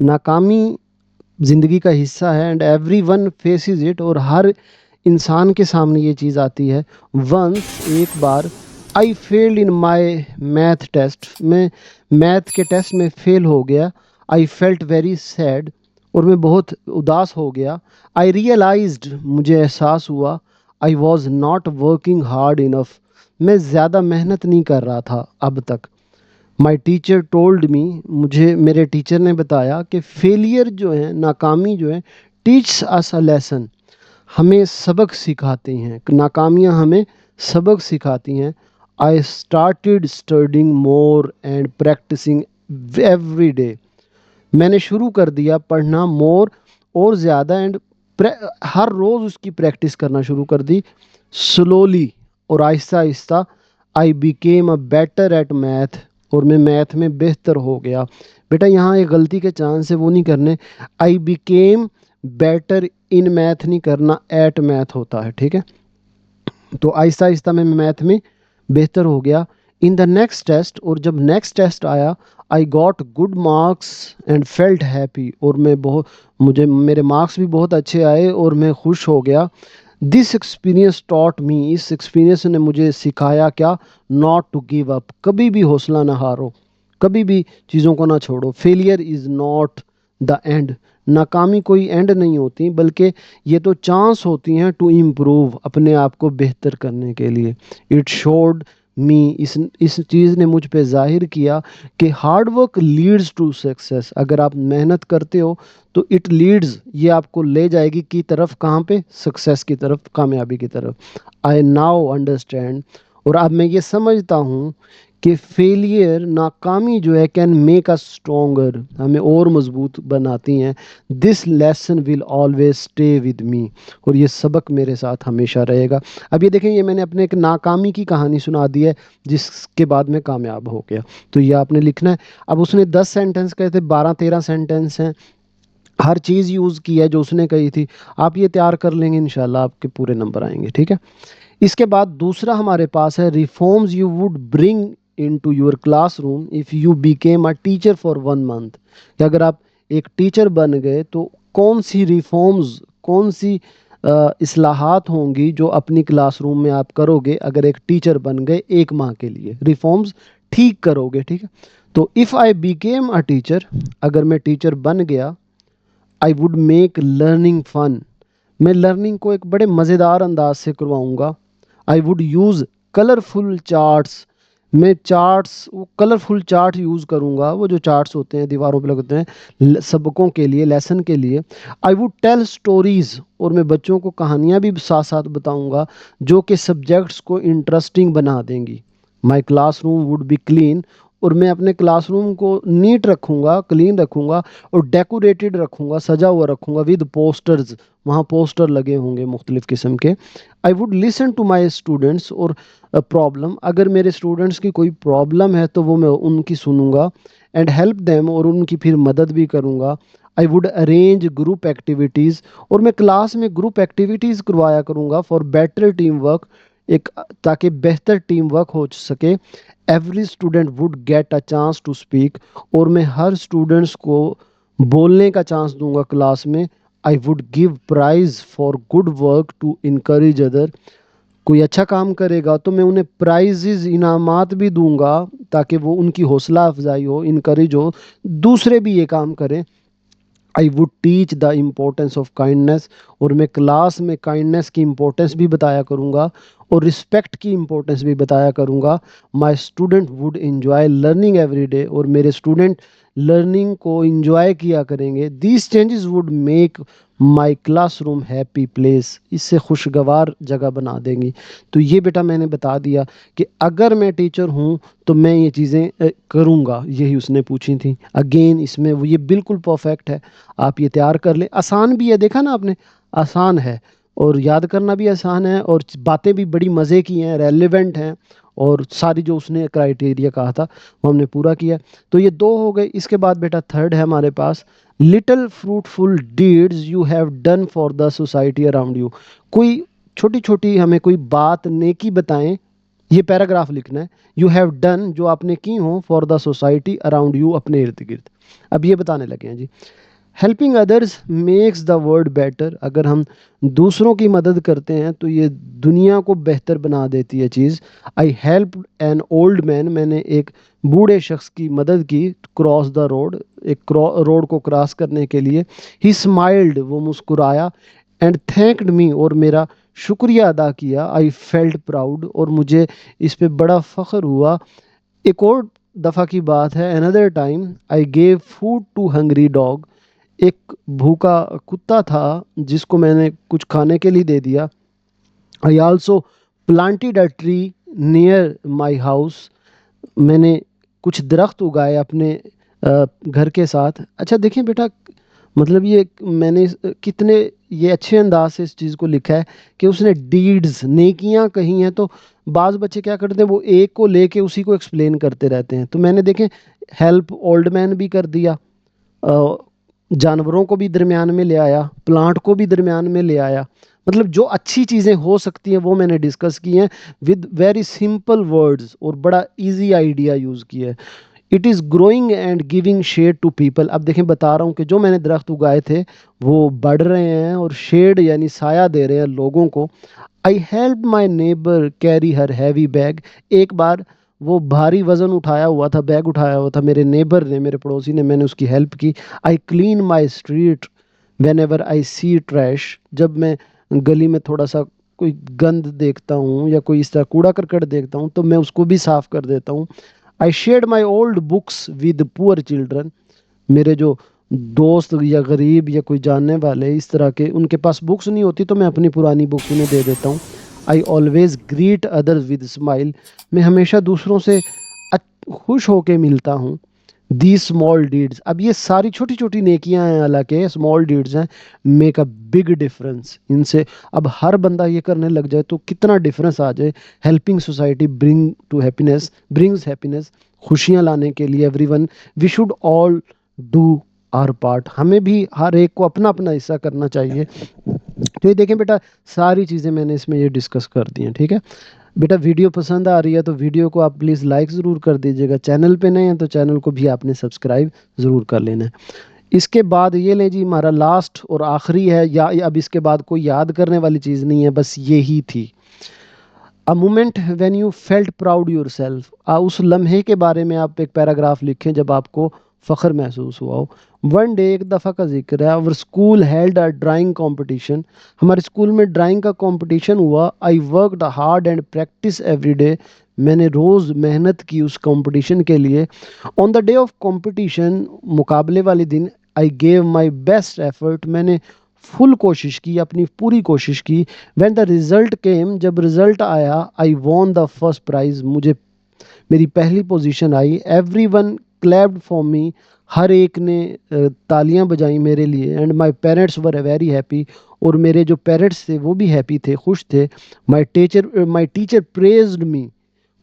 नाकामी ज़िंदगी का हिस्सा है and every one faces it, और हर इंसान के सामने ये चीज़ आती है। वंस, एक बार, I failed in my math test, मैं मैथ के टेस्ट में फेल हो गया। आई फेल्ट वेरी सैड, और मैं बहुत उदास हो गया। आई रियलाइज्ड, मुझे एहसास हुआ। I was not working hard enough, मैं ज़्यादा मेहनत नहीं कर रहा था अब तक। माई टीचर टोल्ड मी, मुझे मेरे टीचर ने बताया कि फेलियर जो है, नाकामी जो है, टीच अस अ लेसन, हमें सबक सिखाती हैं, नाकामियाँ हमें सबक सिखाती हैं। I started studying more and practising every day, मैंने शुरू कर दिया पढ़ना मोर, और ज़्यादा, एंड हर रोज़ उसकी प्रैक्टिस करना शुरू कर दी। स्लोली, और आहिस्ता आहिस्ता, आई became a better at math, और मैं मैथ में बेहतर हो गया। बेटा यहाँ एक गलती के चांस है, वो नहीं करने। I became better in math नहीं करना, एट मैथ होता है, ठीक है। तो आहिस्ता आहिस्ता मैं मैथ में बेहतर हो गया। इन द नेक्स्ट टेस्ट, और जब नेक्स्ट टेस्ट आया, I got good marks and felt happy, और मैं बहुत, मुझे मेरे मार्क्स भी बहुत अच्छे आए और मैं खुश हो गया। दिस एक्सपीरियंस टॉट मी, इस एक्सपीरियंस ने मुझे सिखाया क्या, नॉट टू गिव अप, कभी भी हौसला ना हारो, कभी भी चीज़ों को ना छोड़ो। Failure is not the end, नाकामी कोई एंड नहीं होती, बल्कि ये तो चांस होती हैं टू इम्प्रूव, अपने आप को बेहतर करने के लिए। इट शोड मी, इस चीज़ ने मुझ पे जाहिर किया कि hard work leads to success, अगर आप मेहनत करते हो तो इट लीड्स, ये आपको ले जाएगी की तरफ, कहाँ पे, सक्सेस की तरफ, कामयाबी की तरफ। आई नाउ अंडरस्टैंड, और अब मैं ये समझता हूँ कि फेलियर, नाकामी जो है, कैन मेक अस स्ट्रोंगर, हमें और मजबूत बनाती हैं। This lesson will always stay with me, और ये सबक मेरे साथ हमेशा रहेगा। अब ये देखें, ये मैंने अपने एक नाकामी की कहानी सुना दी है जिसके बाद मैं कामयाब हो गया। तो ये आपने लिखना है। अब उसने 10 सेंटेंस कहे थे, 12-13 सेंटेंस हैं, हर चीज़ यूज़ की है जो उसने कही थी। आप ये तैयार कर लेंगे, इंशाल्लाह आपके पूरे नंबर आएंगे, ठीक है। इसके बाद दूसरा हमारे पास है, reforms you would bring into your classroom if you became a teacher for 1 month, कि अगर आप एक टीचर बन गए तो कौन सी रिफॉर्म्स, कौन सी इस्लाहात होंगी जो अपनी क्लासरूम में आप करोगे अगर एक टीचर बन गए 1 माह के लिए, रिफॉर्म्स ठीक करोगे, ठीक है। तो if I became a teacher, अगर मैं टीचर बन गया, I would make learning fun, मैं लर्निंग को एक बड़े मज़ेदार अंदाज से करवाऊंगा। I would use colourful charts, मैं चार्ट्स, वो कलरफुल चार्ट यूज़ करूंगा, वो जो चार्ट्स होते हैं दीवारों पे लगते हैं सबकों के लिए, लेसन के लिए। आई वुड टेल स्टोरीज, और मैं बच्चों को कहानियाँ भी साथ साथ बताऊंगा जो कि सब्जेक्ट्स को इंटरेस्टिंग बना देंगी। माई क्लासरूम वुड बी क्लीन, और मैं अपने क्लासरूम को नीट रखूंगा, क्लीन रखूंगा, और डेकोरेटेड रखूंगा, सजा हुआ रखूंगा, विद पोस्टर्स, वहाँ पोस्टर लगे होंगे मुख्तलिफ़ किस्म के। I would listen to my students, और प्रॉब्लम, अगर मेरे स्टूडेंट्स की कोई प्रॉब्लम है तो वो मैं उनकी सुनूंगा। एंड हेल्प देम, और उनकी फिर मदद भी करूंगा। I would arrange group activities, और मैं क्लास में ग्रुप एक्टिविटीज़ करवाया करूंगा फॉर बेटर टीम वर्क, एक ताकि बेहतर टीम वर्क हो सके। Every student would get a chance to speak, और मैं हर स्टूडेंट्स को बोलने का चांस दूंगा क्लास में। I would give prize for good work to encourage other, कोई अच्छा काम करेगा तो मैं उन्हें प्राइजेज, इनामात भी दूंगा ताकि वो, उनकी हौसला अफजाई हो, इनकरेज हो, दूसरे भी ये काम करें। I would teach the importance of kindness, और मैं क्लास में काइंडनेस की इम्पोर्टेंस भी बताया करूँगा और रिस्पेक्ट की इम्पोर्टेंस भी बताया करूँगा। My student would enjoy learning every day, और मेरे स्टूडेंट लर्निंग को इंजॉय किया करेंगे, these changes would make my classroom happy place, इससे खुशगवार जगह बना देंगी। तो ये बेटा मैंने बता दिया कि अगर मैं टीचर हूँ तो मैं ये चीज़ें करूँगा, यही उसने पूछी थी। अगेन इसमें वो ये बिल्कुल परफेक्ट है, आप ये तैयार कर लें। आसान भी है, देखा ना आपने, आसान है और याद करना भी आसान है और बातें भी बड़ी मज़े की हैं, रेलेवेंट हैं, और सारी जो उसने क्राइटेरिया कहा था वो हमने पूरा किया। तो ये दो हो गए। इसके बाद बेटा थर्ड है हमारे पास, little fruitful deeds you have done for the society around you. कोई छोटी छोटी हमें कोई बात नेकी बताएं, ये पैराग्राफ लिखना है। यू हैव डन, जो आपने की हो, for the society around you, अपने इर्द गिर्द। अब ये बताने लगे हैं जी, helping others makes the world better. अगर हम दूसरों की मदद करते हैं तो ये दुनिया को बेहतर बना देती है चीज़। I help an old man, मैंने एक बूढ़े शख्स की मदद की, क्रॉस द रोड, एक रोड को क्रॉस करने के लिए। ही स्माइल्ड, वो मुस्कुराया, एंड थैंक्ड मी, और मेरा शुक्रिया अदा किया। आई फेल्ट प्राउड, और मुझे इस पे बड़ा फ़ख्र हुआ। एक और दफ़ा की बात है, another time I gave food to hungry dog, एक भूखा कुत्ता था जिसको मैंने कुछ खाने के लिए दे दिया। I also planted a tree near my house, मैंने कुछ दरख्त उगाए अपने घर के साथ। अच्छा देखिए बेटा, मतलब ये मैंने कितने ये अच्छे अंदाज से इस चीज़ को लिखा है कि उसने डीड्स, नेकियां कही हैं। तो बाज़ बच्चे क्या करते हैं, वो एक को लेके उसी को एक्सप्लेन करते रहते हैं। तो मैंने देखें, हेल्प ओल्ड मैन भी कर दिया, अ, जानवरों को भी दरमियान में ले आया, प्लांट को भी दरमियान में ले आया। मतलब जो अच्छी चीज़ें हो सकती हैं वो मैंने डिस्कस की हैं विद वेरी सिंपल वर्ड्स, और बड़ा इजी आइडिया यूज़ किया है। It is growing and giving shade to people. अब देखें, बता रहा हूँ कि जो मैंने दरख्त उगाए थे वो बढ़ रहे हैं और शेड यानी साया दे रहे हैं लोगों को। I help my neighbour carry her heavy bag, एक बार वो भारी वजन उठाया हुआ था, बैग उठाया हुआ था मेरे नेबर ने, मेरे पड़ोसी ने, मैंने उसकी हेल्प की। I clean my street whenever I see trash, जब मैं गली में थोड़ा सा कोई गंद देखता हूँ या कोई इस तरह कूड़ा करकट देखता हूँ तो मैं उसको भी साफ कर देता हूँ। I shared my old books with poor children, मेरे जो दोस्त या गरीब या कोई जानने वाले इस तरह के, उनके पास बुक्स नहीं होती तो मैं अपनी पुरानी बुक्स उन्हें दे देता हूँ। I always greet others with smile, मैं हमेशा दूसरों से खुश होके मिलता हूँ। दी स्मॉल डीड्स, अब ये सारी छोटी छोटी नेकियां हैं, हालांकि स्मॉल डीड्स हैं, मेक अ बिग डिफरेंस। इनसे अब हर बंदा ये करने लग जाए तो कितना डिफरेंस आ जाए। Helping society bring to happiness, brings happiness, खुशियां लाने के लिए everyone, we should all do our part, हमें भी हर एक को अपना अपना हिस्सा करना चाहिए। तो ये देखें बेटा, सारी चीज़ें मैंने इसमें ये डिस्कस कर दी हैं, ठीक है बेटा। वीडियो पसंद आ रही है तो वीडियो को आप प्लीज़ लाइक ज़रूर कर दीजिएगा। चैनल पे नए हैं तो चैनल को भी आपने सब्सक्राइब ज़रूर कर लेना है। इसके बाद ये लें जी, हमारा लास्ट और आखिरी है, या अब इसके बाद कोई याद करने वाली चीज़ नहीं है, बस ये ही थी। A moment when you felt proud your self, उस लम्हे के बारे में आप एक पैराग्राफ लिखें जब आपको फ़ख्र महसूस हुआ हो। वन डे, एक दफ़ा का जिक्र है, our school held a drawing competition, हमारे स्कूल में ड्राइंग का कंपटीशन हुआ। I worked hard and practice every day, मैंने रोज़ मेहनत की उस कंपटीशन के लिए। On the day of competition, मुकाबले वाले दिन, I gave my best effort, मैंने फुल कोशिश की, अपनी पूरी कोशिश की। व्हेन द रिजल्ट केम, जब रिजल्ट आया, I won the first prize, मुझे मेरी पहली पोजीशन आई। Every one clapped for me, हर एक ने तालियां बजाई मेरे लिए। And my parents were very happy, और मेरे जो पेरेंट्स थे वो भी हैप्पी थे, खुश थे। My teacher praised me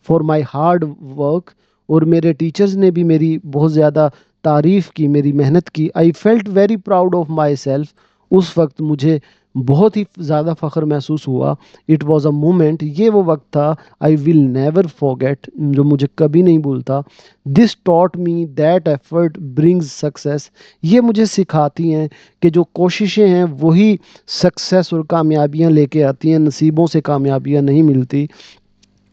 for my hard work, और मेरे टीचर्स ने भी मेरी बहुत ज़्यादा तारीफ़ की, मेरी मेहनत की। I felt very proud of my self, उस वक्त मुझे बहुत ही ज़्यादा फ़ख्र महसूस हुआ। इट वॉज़ अ मोमेंट, ये वो वक्त था, आई विल नेवर फॉरगेट, जो मुझे कभी नहीं भूलता। This taught me that effort brings success, ये मुझे सिखाती हैं कि जो कोशिशें हैं वही सक्सेस और कामयाबियाँ लेके आती हैं, नसीबों से कामयाबियाँ नहीं मिलती।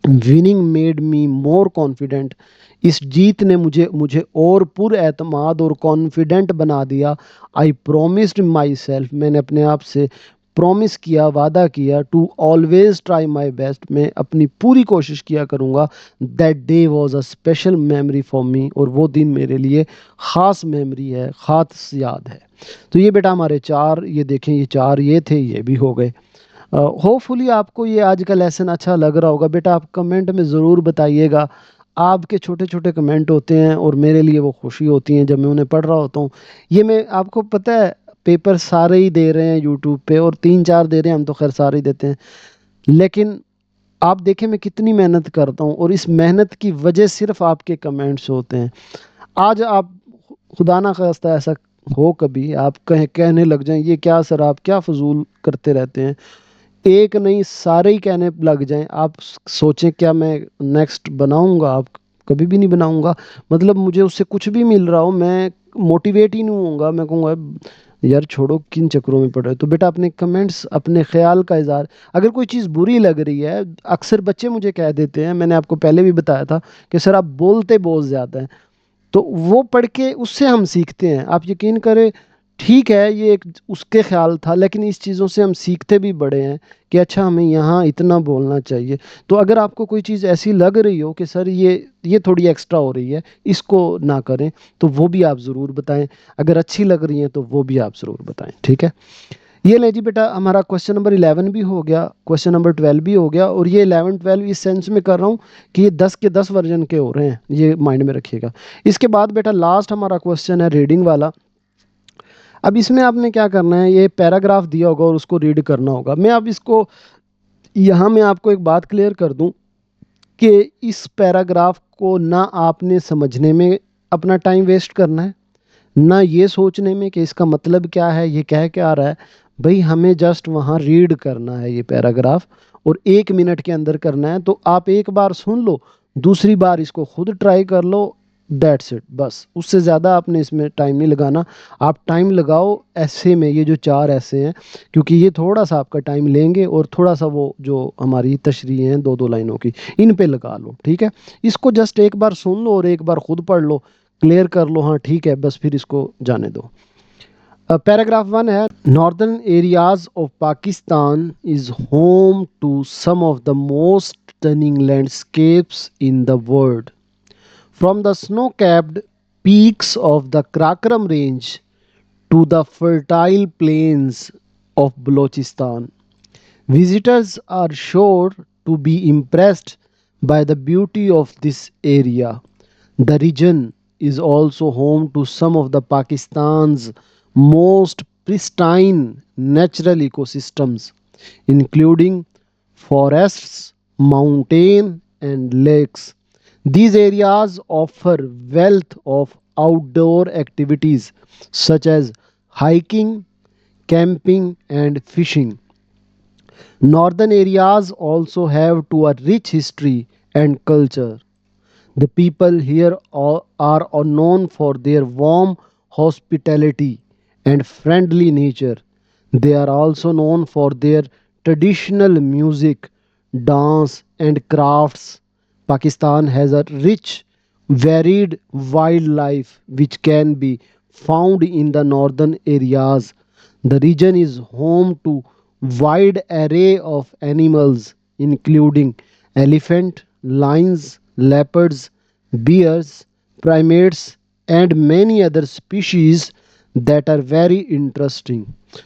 Winning made me more confident, इस जीत ने मुझे मुझे और पुरएतमाद और कॉन्फिडेंट बना दिया। आई प्रोमिस्ड माई सेल्फ, मैंने अपने आप से प्रॉमिस किया, वादा किया to always try my best, मैं अपनी पूरी कोशिश किया करूँगा। That day was a special memory for me, और वो दिन मेरे लिए ख़ास मेमोरी है, ख़ास याद है। तो ये बेटा हमारे चार, ये देखें ये चार ये थे, ये भी हो गए। होपफुली आपको ये आज का लेसन अच्छा लग रहा होगा। बेटा आप कमेंट में ज़रूर बताइएगा। आपके छोटे छोटे कमेंट होते हैं और मेरे लिए वो खुशी होती है जब मैं उन्हें पढ़ रहा होता हूँ। ये मैं आपको पता है, पेपर सारे ही दे रहे हैं यूट्यूब पे, और तीन चार दे रहे हैं, हम तो खैर सारे ही देते हैं। लेकिन आप देखें मैं कितनी मेहनत करता हूँ, और इस मेहनत की वजह सिर्फ आपके कमेंट्स होते हैं। आज आप, खुदा ना खास्ता ऐसा हो कभी आप कहें कहने लग जाएं ये क्या सर आप क्या फजूल करते रहते हैं, एक नहीं सारे ही कहने लग जाएं, आप सोचें क्या मैं नेक्स्ट बनाऊंगा? आप कभी भी नहीं बनाऊंगा। मतलब मुझे उससे कुछ भी मिल रहा हो, मैं मोटिवेट ही नहीं होऊंगा, मैं कहूँगा यार छोड़ो किन चक्करों में पड़ रहे हो। तो बेटा अपने कमेंट्स, अपने ख्याल का इजहार, अगर कोई चीज़ बुरी लग रही है, अक्सर बच्चे मुझे कह देते हैं, मैंने आपको पहले भी बताया था कि सर आप बोलते बहुत ज़्यादा हैं, तो वो पढ़ के उससे हम सीखते हैं। आप यकीन करें, ठीक है ये एक उसके ख्याल था, लेकिन इस चीज़ों से हम सीखते भी बड़े हैं कि अच्छा हमें यहाँ इतना बोलना चाहिए। तो अगर आपको कोई चीज़ ऐसी लग रही हो कि सर ये थोड़ी एक्स्ट्रा हो रही है, इसको ना करें, तो वो भी आप ज़रूर बताएं। अगर अच्छी लग रही है तो वो भी आप ज़रूर बताएं, ठीक है। ये ले जी बेटा, हमारा क्वेश्चन नंबर 11 भी हो गया, क्वेश्चन नंबर 12 भी हो गया, और ये 11 12 इस सेंस में कर रहा हूँ कि ये 10 के 10 वर्जन के हो रहे हैं, ये माइंड में रखिएगा। इसके बाद बेटा लास्ट हमारा क्वेश्चन है रीडिंग वाला। अब इसमें आपने क्या करना है, ये पैराग्राफ दिया होगा और उसको रीड करना होगा। मैं अब इसको यहाँ मैं आपको एक बात क्लियर कर दूँ कि इस पैराग्राफ को ना आपने समझने में अपना टाइम वेस्ट करना है, ना ये सोचने में कि इसका मतलब क्या है, ये कह क्या रहा है। भाई हमें जस्ट वहाँ रीड करना है ये पैराग्राफ, और 1 मिनट के अंदर करना है। तो आप एक बार सुन लो, दूसरी बार इसको खुद ट्राई कर लो, दैट्स इट, बस उससे ज़्यादा आपने इसमें टाइम नहीं लगाना। आप टाइम लगाओ ऐसे में, ये जो चार ऐसे हैं, क्योंकि ये थोड़ा सा आपका टाइम लेंगे, और थोड़ा सा वो जो हमारी तशरीह हैं दो दो लाइनों की, इन पे लगा लो, ठीक है। इसको जस्ट एक बार सुन लो और एक बार खुद पढ़ लो, क्लियर कर लो, हाँ ठीक है, बस फिर इसको जाने दो। पैराग्राफ 1 है, northern areas of Pakistan is home to some of the most stunning landscapes in the world, from the snow capped peaks of the Karakoram range to the fertile plains of Balochistan. Visitors are sure to be impressed by the beauty of this area. The region is also home to some of the Pakistan's most pristine natural ecosystems, including forests, mountains, and lakes. These areas offer wealth of outdoor activities such as hiking, camping, and fishing. Northern areas also have to a rich history and culture. The people here are known for their warm hospitality and friendly nature. They are also known for their traditional music, dance, and crafts. Pakistan has a rich, varied wildlife which can be found in the northern areas. The region is home to wide array of animals including elephant, lions, leopards, bears, primates and many other species that are very interesting.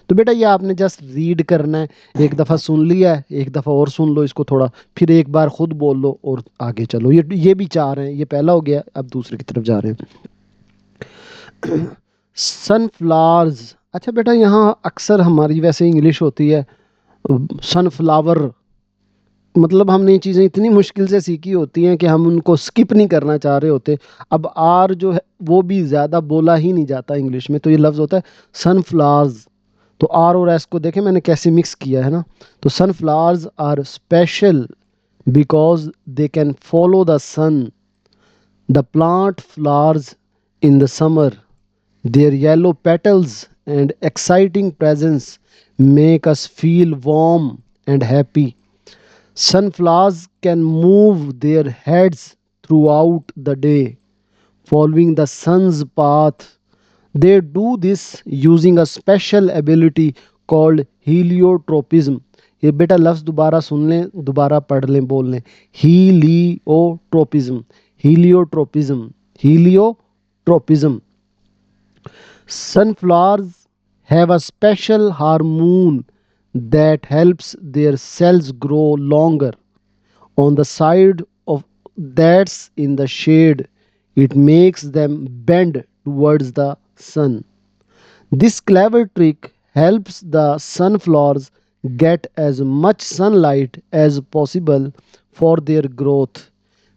तो बेटा ये आपने जस्ट रीड करना है, एक दफ़ा सुन लिया है, एक दफ़ा और सुन लो इसको थोड़ा, फिर एक बार खुद बोल लो और आगे चलो। ये भी चार हैं, ये पहला हो गया, अब दूसरे की तरफ जा रहे हैं। सनफ्लावर्स, अच्छा बेटा यहाँ अक्सर हमारी वैसे इंग्लिश होती है सनफ्लावर, मतलब हमने ये चीज़ें इतनी मुश्किल से सीखी होती हैं कि हम उनको स्किप नहीं करना चाह रहे होते। अब आर जो है वो भी ज़्यादा बोला ही नहीं जाता इंग्लिश में, तो ये लफ्ज़ होता है सनफ्लावर्स। तो आर और एस को देखें मैंने कैसे मिक्स किया है ना। तो sunflowers are special because they can follow the sun. The plant flowers in the summer, their yellow petals and exciting presence make us feel warm and happy. Sunflowers can move their heads throughout the day, following the sun's path. They do this using a special ability called heliotropism. ये बेटा लफ्ज़ दोबारा सुन लें, दोबारा पढ़ लें, बोल लें, heliotropism, heliotropism, heliotropism. Sunflowers have a special hormone that helps their cells grow longer. On the side of that's in the shade, it makes them bend towards the sun. This clever trick helps the sunflowers get as much sunlight as possible for their growth.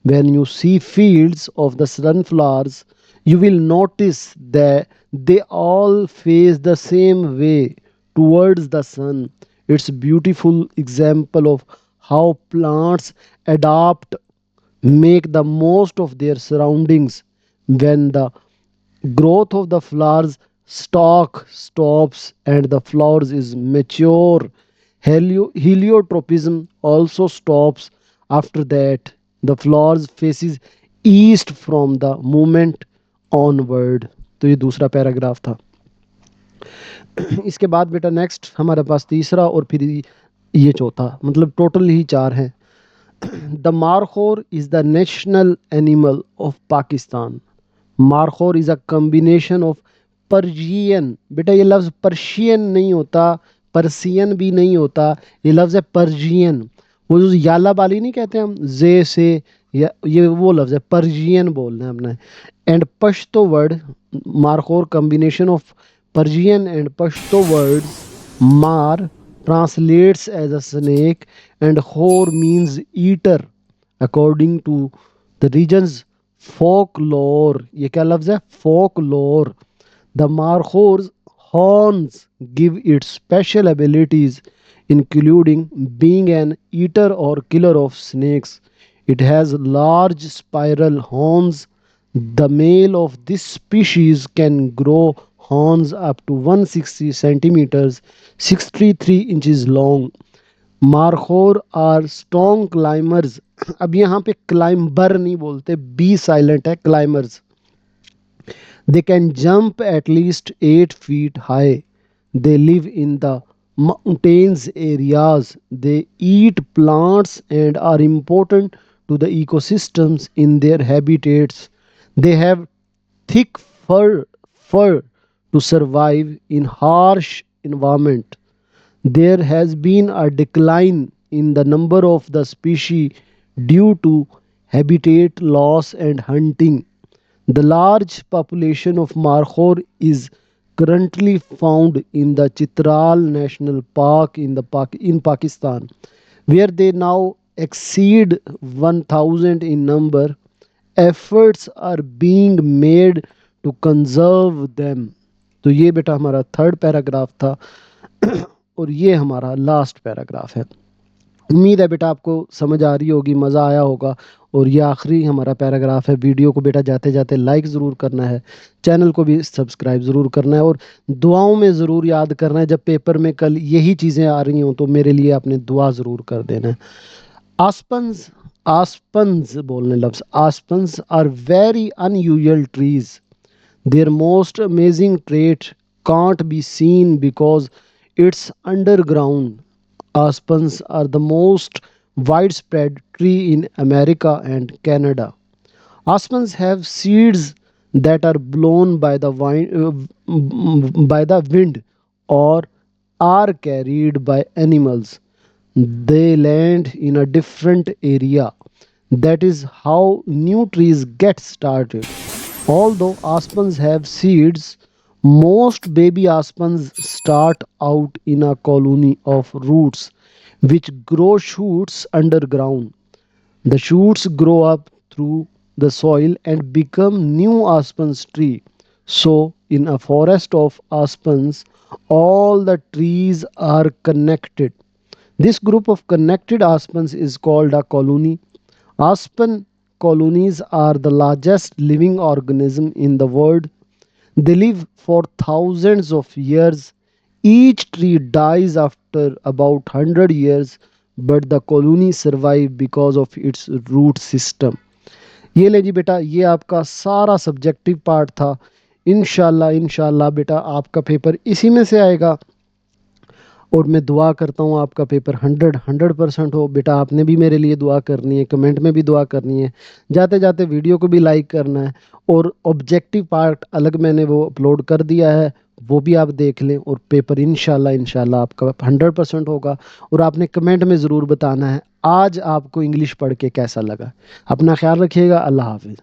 When you see fields of the sunflowers, you will notice that they all face the same way towards the sun. It's a beautiful example of how plants adapt, make the most of their surroundings. When the growth of the flowers stalk stops and the flowers is mature, heliotropism also stops. After that, the flowers faces east from the movement onward. तो ये दूसरा पैराग्राफ था. इसके बाद बेटा नेक्स्ट हमारे पास तीसरा और फिर ये चौथा, मतलब टोटल ही चार हैं. The markhor is the national animal of Pakistan. Markhor is a combination of Persian. बेटा ये लफ्ज़ पर्शियन नहीं होता, पर्सियन भी नहीं होता, ये लफ्ज़ है पर्शियन. वो जो याला बाली नहीं कहते हम जे से, या ये वो लफ्ज़ है, पर्शियन बोलना है हमने. And Pashto word markhor combination of Persian and Pashto words. Mar translates as a snake and Khor means eater according to the region's folklore. ये क्या लफ्ज़ है? Folklore. The Markhor's horns give it special abilities, including being an eater or killer of snakes. It has large spiral horns. The male of this species can grow horns up to 160 centimeters, 63 inches long. Markhor are strong climbers. अब यहाँ पे क्लाइंबर नहीं बोलते, बी साइलेंट है, climbers. They can jump at least 8 feet high. They live in the mountains areas. They eat plants and are important to the ecosystems in their habitats. They have thick fur to survive in harsh environment. There has been a decline in the number of the species due to habitat loss and hunting. The large population of markhor is currently found in the Chitral National Park in Pakistan, where they now exceed 1,000 in number. Efforts are being made to conserve them. तो ये बेटा हमारा थर्ड पैराग्राफ था और ये हमारा लास्ट पैराग्राफ है. उम्मीद है बेटा आपको समझ आ रही होगी, मज़ा आया होगा. और ये आखिरी हमारा पैराग्राफ है. वीडियो को बेटा जाते जाते लाइक ज़रूर करना है, चैनल को भी सब्सक्राइब ज़रूर करना है और दुआओं में ज़रूर याद करना है. जब पेपर में कल यही चीज़ें आ रही हों तो मेरे लिए आपने दुआ ज़रूर कर देना है. आस्पन्स, आस्पन्स बोलने लफ्ज़, aspens are very unusual trees. Their most amazing trait can't be seen because it's underground. Aspens are the most widespread tree in America and Canada. Aspens have seeds that are blown by the wind or are carried by animals. They land in a different area. That is how new trees get started. Although aspens have seeds, most baby aspens start out in a colony of roots which grow shoots underground. The shoots grow up through the soil and become new aspens tree. So in a forest of aspens, all the trees are connected. This group of connected aspens is called a colony. Aspen colonies are the largest living organism in the world. They live for thousands of years. Each tree dies after about 100 years, but the colony survive because of its root system. ये ले जी बेटा, ये आपका सारा सब्जेक्टिव पार्ट था. इंशाल्लाह इंशाल्लाह बेटा आपका पेपर इसी में से आएगा. और मैं दुआ करता हूँ आपका पेपर 100% हो। बेटा आपने भी मेरे लिए दुआ करनी है, कमेंट में भी दुआ करनी है, जाते जाते वीडियो को भी लाइक करना है। और ऑब्जेक्टिव पार्ट अलग मैंने वो अपलोड कर दिया है, वो भी आप देख लें। और पेपर इंशाल्लाह इंशाल्लाह आपका 100% होगा। और आपने कमेंट में ज़रूर बताना है आज आपको इंग्लिश पढ़ के कैसा लगा। अपना ख्याल रखिएगा। अल्लाह हाफिज़।